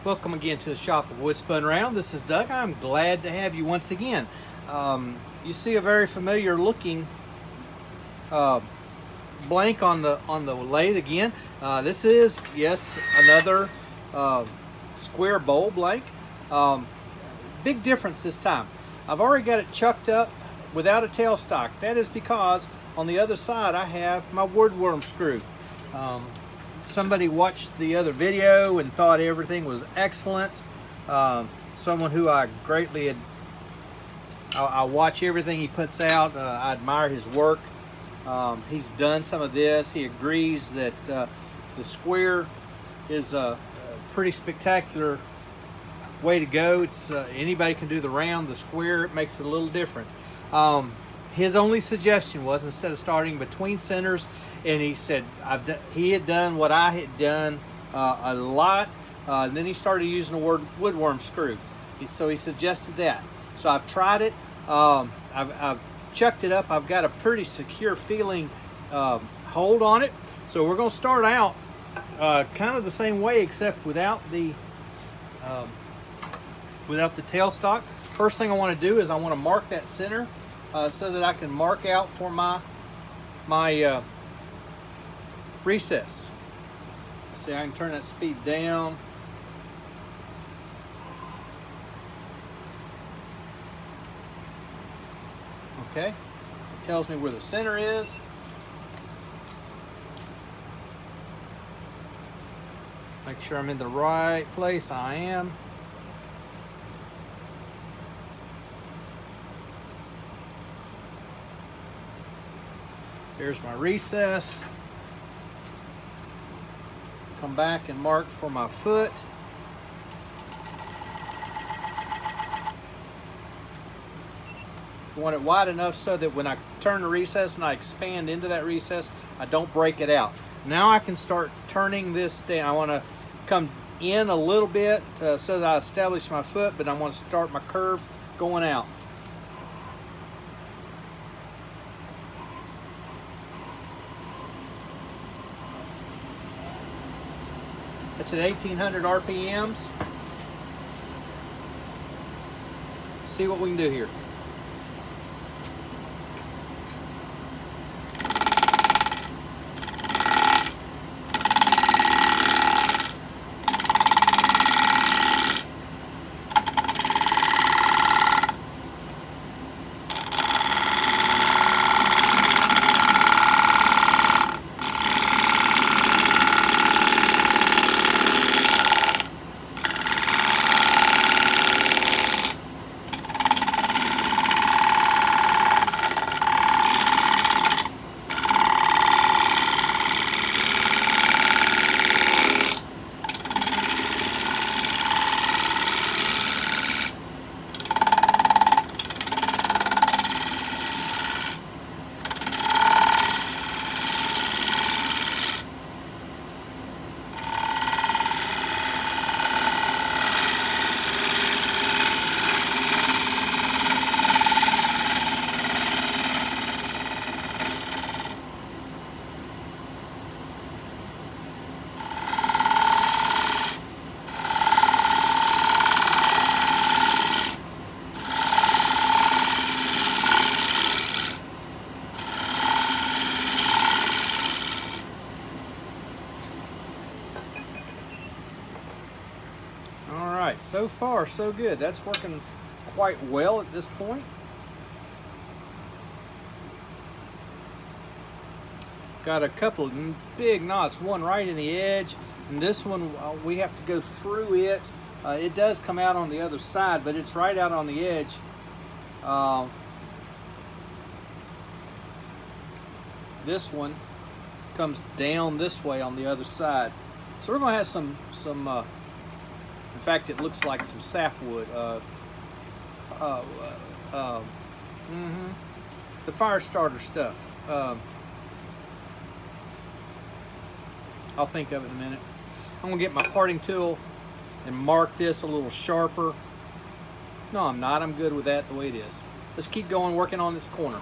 Welcome again to the shop of Wood Spun Round. This is Doug. I'm glad to have you once again. You see a very familiar looking blank on the lathe again. This is, yes, another square bowl blank. Big difference this time. I've already got it chucked up without a tailstock. That is because on the other side I have my woodworm screw. Somebody watched the other video and thought everything was excellent. Someone who I greatly I watch everything he puts out. I admire his work. He's done some of this. He agrees that the square is a pretty spectacular way to go. It's anybody can do the round. The square, it makes it a little different. His only suggestion was, instead of starting between centers, and he said he had done what I had done a lot. Then he started using the word woodworm screw. So he suggested that. So I've tried it. I've chucked it up. I've got a pretty secure feeling hold on it. So we're going to start out kind of the same way, except without the tailstock. First thing I want to do is I want to mark that center so that I can mark out for my recess. See, I can turn that speed down. Okay, it tells me where the center is. Make sure I'm in the right place. I am. Here's my recess. Come back and mark for my foot. I want it wide enough so that when I turn the recess and I expand into that recess, I don't break it out. Now I can start turning this down. I want to come in a little bit so that I establish my foot, but I want to start my curve going out. It's at 1800 RPMs. Let's see what we can do here. So far, so good. That's working quite well at this point. Got a couple of big knots, one right in the edge, and this one we have to go through it. It does come out on the other side, but it's right out on the edge. This one comes down this way on the other side. So we're going to have some in fact, it looks like some sapwood. The fire starter stuff. I'll think of it in a minute. I'm gonna get my parting tool and mark this a little sharper. No, I'm not. I'm good with that the way it is. Let's keep going, working on this corner.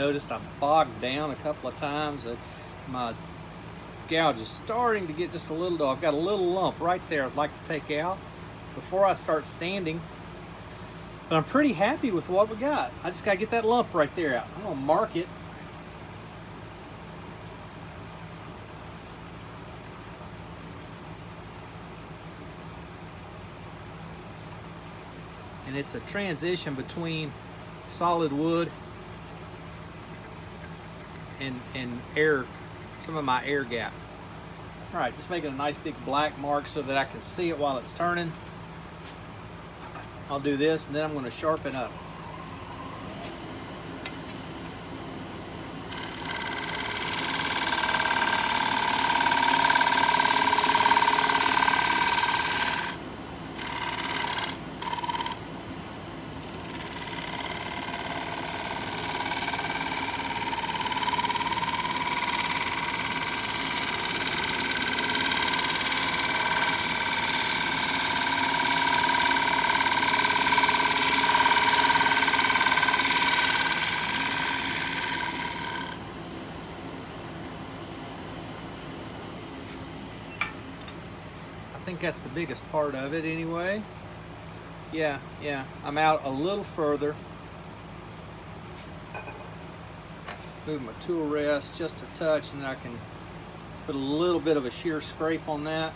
noticed I bogged down a couple of times. That my gouge is starting to get just a little dull. I've got a little lump right there I'd like to take out before I start standing. But I'm pretty happy with what we got. I just got to get that lump right there out. I'm going to mark it. And it's a transition between solid wood and air, some of my air gap. All right, just making a nice big black mark so that I can see it while it's turning. I'll do this and then I'm going to sharpen up. I think that's the biggest part of it anyway. Yeah, I'm out a little further. Move my tool rest just a touch and then I can put a little bit of a shear scrape on that.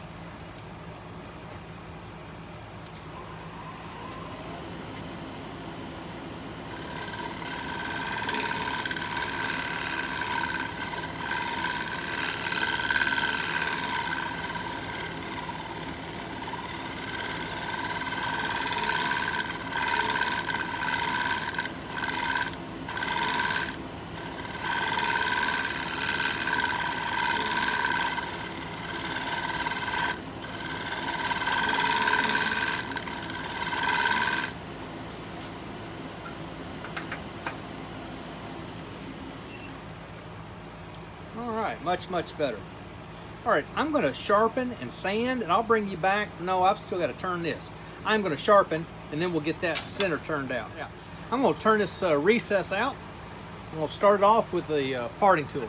Much better. All right, I'm going to sharpen and sand, and I'll bring you back. No, I've still got to turn this. I'm going to sharpen, and then we'll get that center turned out. Yeah, I'm going to turn this recess out. I'm going to start it off with the parting tool.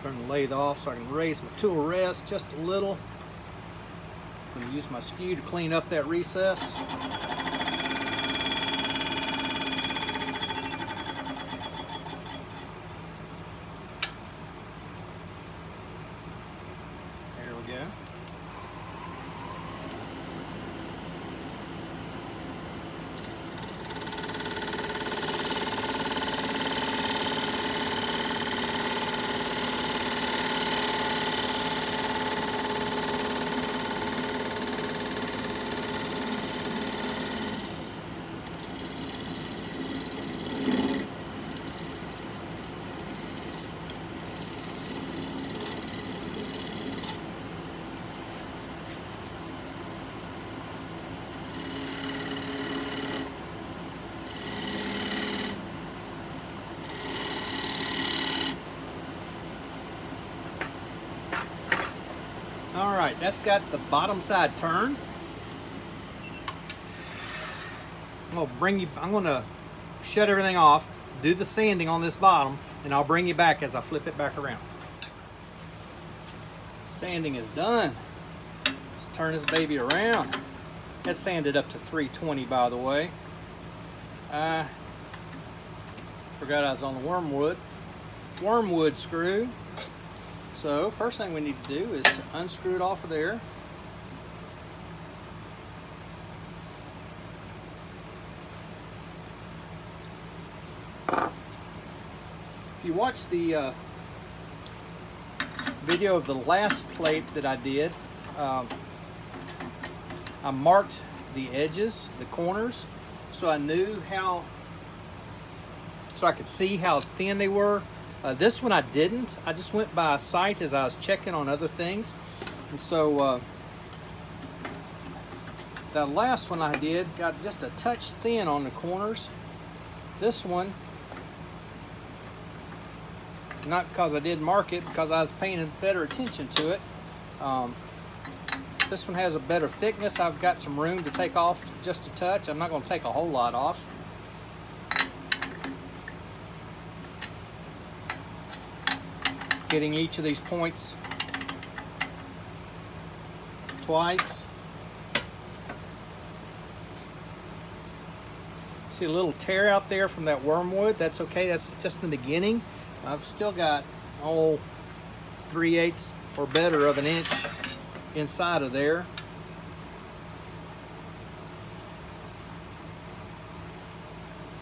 Turn the lathe off so I can raise my tool rest just a little. I'm going to use my skew to clean up that recess. There we go. That's got the bottom side turned. I'm gonna shut everything off, do the sanding on this bottom, and I'll bring you back as I flip it back around. Sanding is done. Let's turn this baby around. That's sanded up to 320, by the way. I forgot I was on the wormwood screw. So first thing we need to do is to unscrew it off of there. If you watch the video of the last plate that I did, I marked the edges, the corners, so I knew so I could see how thin they were. This one I didn't. I just went by sight as I was checking on other things. And so the last one I did got just a touch thin on the corners. This one, not because I did mark it, because I was paying better attention to it. This one has a better thickness. I've got some room to take off just a touch. I'm not going to take a whole lot off. Getting each of these points twice. See a little tear out there from that wormwood. That's okay. That's just in the beginning. I've still got 3/8 or better of an inch inside of there.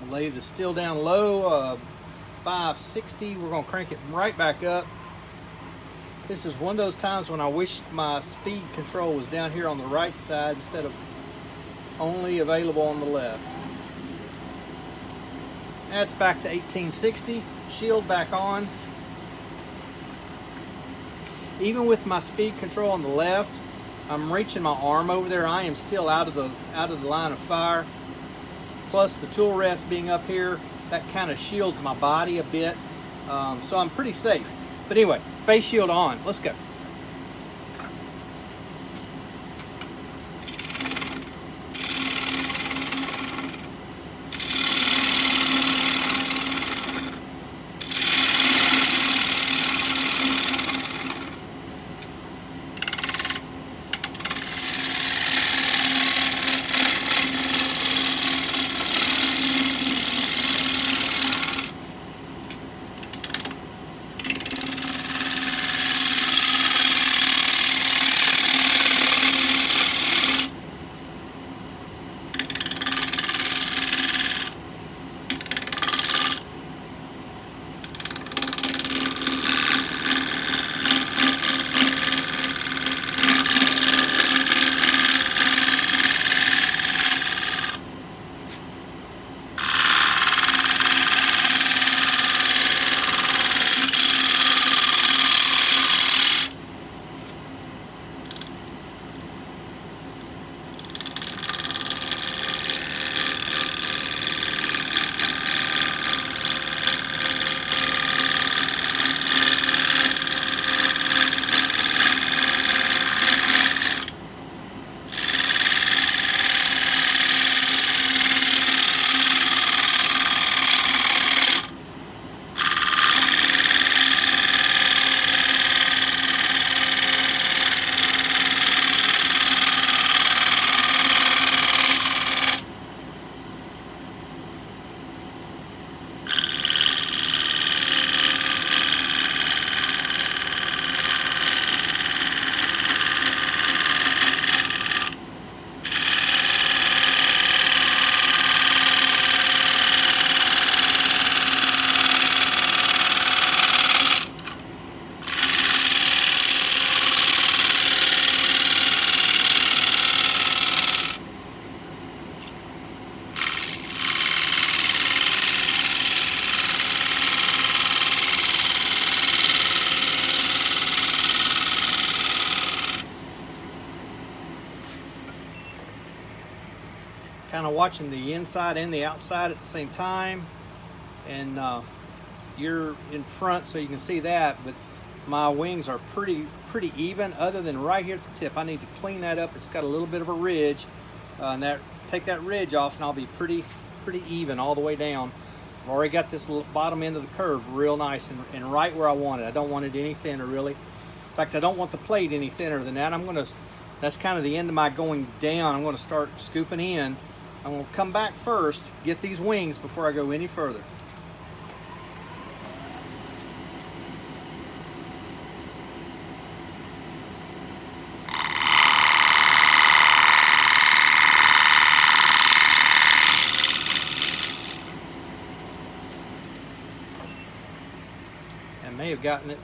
The lathe is still down low, 560. We're going to crank it right back up. This is one of those times when I wish my speed control was down here on the right side instead of only available on the left. That's back to 1860. Shield back on. Even with my speed control on the left, I'm reaching my arm over there. I am still out of the line of fire. Plus the tool rest being up here, that kind of shields my body a bit. So I'm pretty safe. But anyway, face shield on. Let's go. Kind of watching the inside and the outside at the same time, and you're in front so you can see that, but my wings are pretty pretty even, other than right here at the tip. I need to clean that up. It's got a little bit of a ridge, and take that ridge off, and I'll be pretty even all the way down. I've already got this bottom end of the curve real nice and right where I want it. I don't want it any thinner, really. In fact, I don't want the plate any thinner than that. That's kind of the end of my going down. I'm gonna start scooping in. I'm gonna come back first, get these wings before I go any further. I may have gotten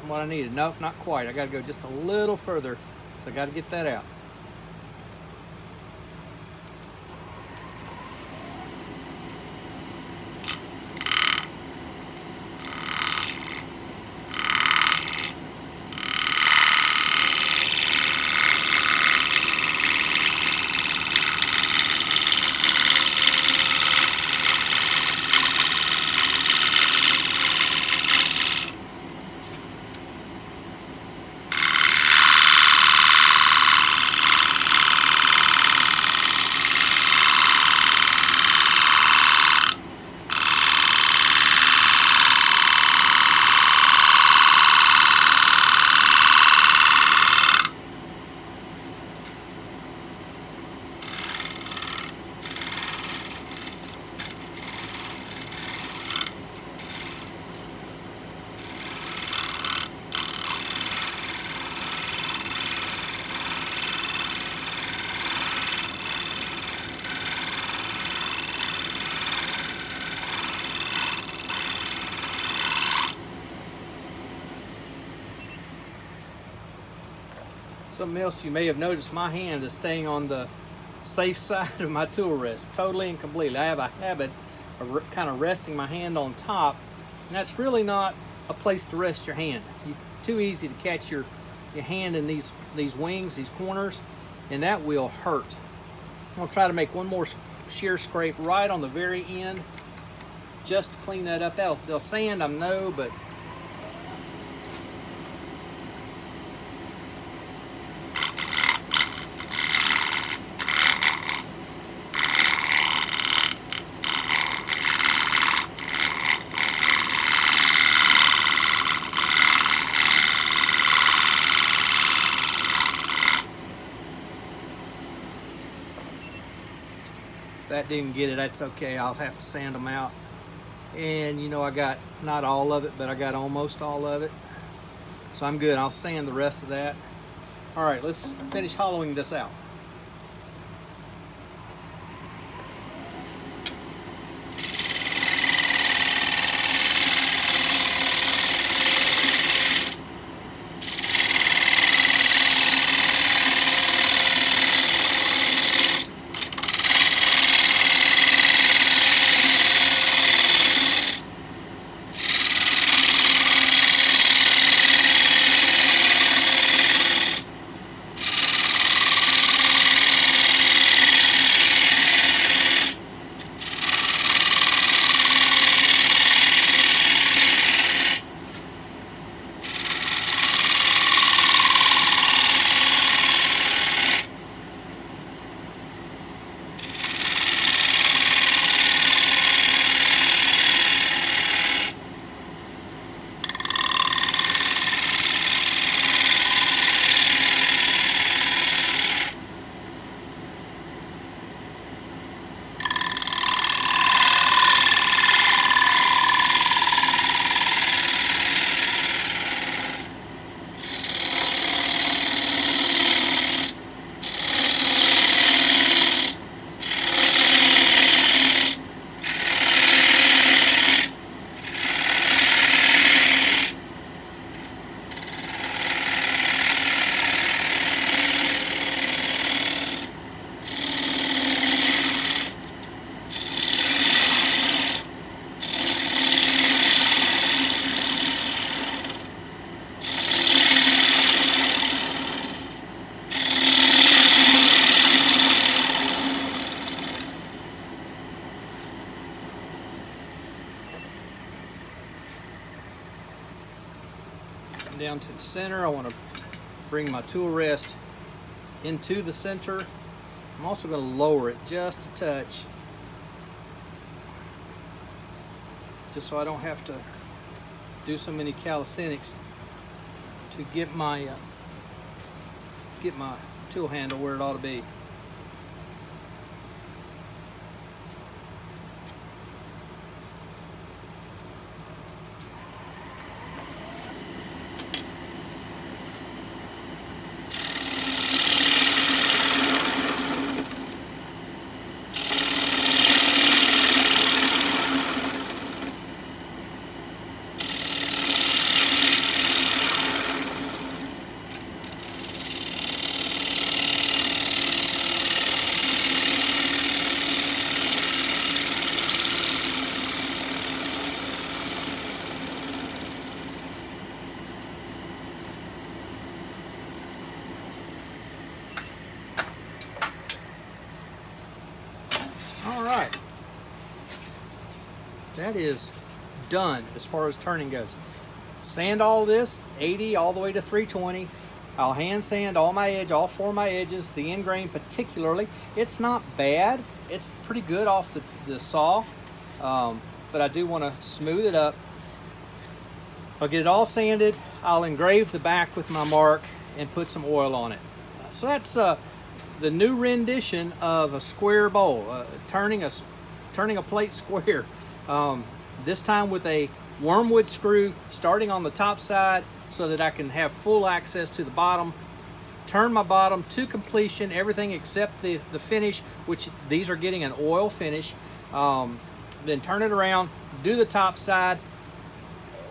what I needed. Nope, not quite. I gotta go just a little further, so I gotta get that out. Something else you may have noticed, my hand is staying on the safe side of my tool rest, totally and completely. I have a habit of kind of resting my hand on top, and that's really not a place to rest your hand. Too easy to catch your hand in these wings, these corners, and that will hurt. I'm gonna try to make one more shear scrape right on the very end, just to clean that up. They'll sand, I know, but that didn't get it. That's okay. I'll have to sand them out. And you know, I got not all of it, but I got almost all of it. So I'm good. I'll sand the rest of that. All right, let's finish hollowing this out. Down to the center. I want to bring my tool rest into the center. I'm also going to lower it just a touch, just so I don't have to do so many calisthenics to get my tool handle where it ought to be. All right, that is done as far as turning goes. Sand all this 80 all the way to 320. I'll hand sand all my edge, all four of my edges, the end grain particularly. It's not bad. It's pretty good off the saw, but I do want to smooth it up. I'll get it all sanded. I'll engrave the back with my mark and put some oil on it. So that's the new rendition of a square bowl, turning a plate square. This time with a wormwood screw starting on the top side so that I can have full access to the bottom. Turn my bottom to completion, everything except the finish, which these are getting an oil finish. Then turn it around, do the top side.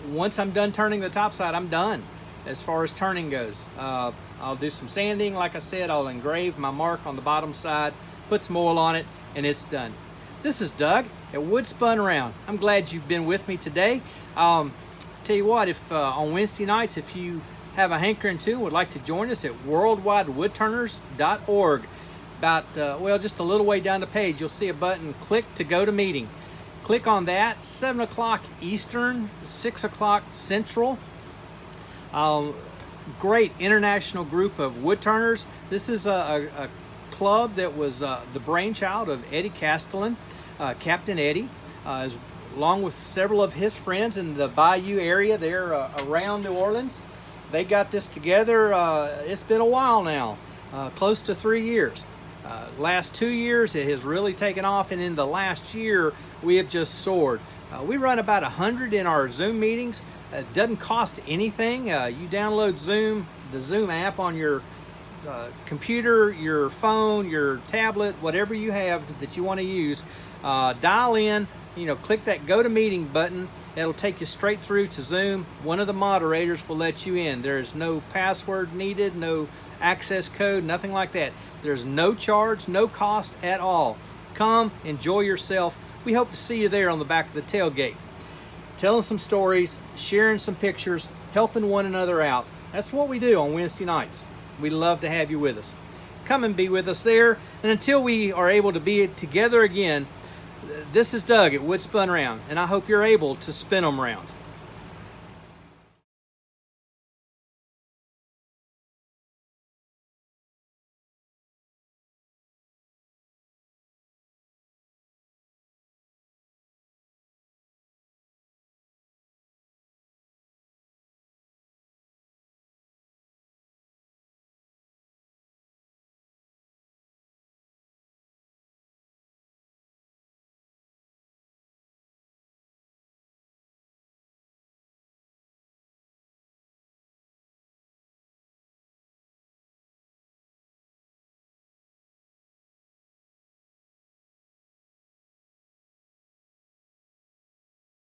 Once I'm done turning the top side, I'm done as far as turning goes. I'll do some sanding, like I said. I'll engrave my mark on the bottom side, put some oil on it, and it's done. This is Doug at Wood Spun Around. I'm glad you've been with me today. Tell you what, if on Wednesday nights, if you have a hankering to and would like to join us at worldwidewoodturners.org, about, well, just a little way down the page, you'll see a button, click to go to meeting. Click on that, 7 o'clock Eastern, 6 o'clock Central. Great international group of woodturners. This is a club that was the brainchild of Eddie Castellan, Captain Eddie, along with several of his friends in the Bayou area there around New Orleans. They got this together. It's been a while now, close to 3 years. Last 2 years it has really taken off, and in the last year we have just soared. We run about 100 in our Zoom meetings. It doesn't cost anything. You download Zoom, the Zoom app on your computer, your phone, your tablet, whatever you have that you want to use. Dial in, click that go to meeting button. It'll take you straight through to Zoom. One of the moderators will let you in. There's no password needed, no access code, nothing like that. There's no charge, no cost at all. Come, enjoy yourself. We hope to see you there on the back of the tailgate, telling some stories, sharing some pictures, helping one another out. That's what we do on Wednesday nights. We love to have you with us. Come and be with us there. And until we are able to be together again, this is Doug at Wood Spun Around, and I hope you're able to spin them around.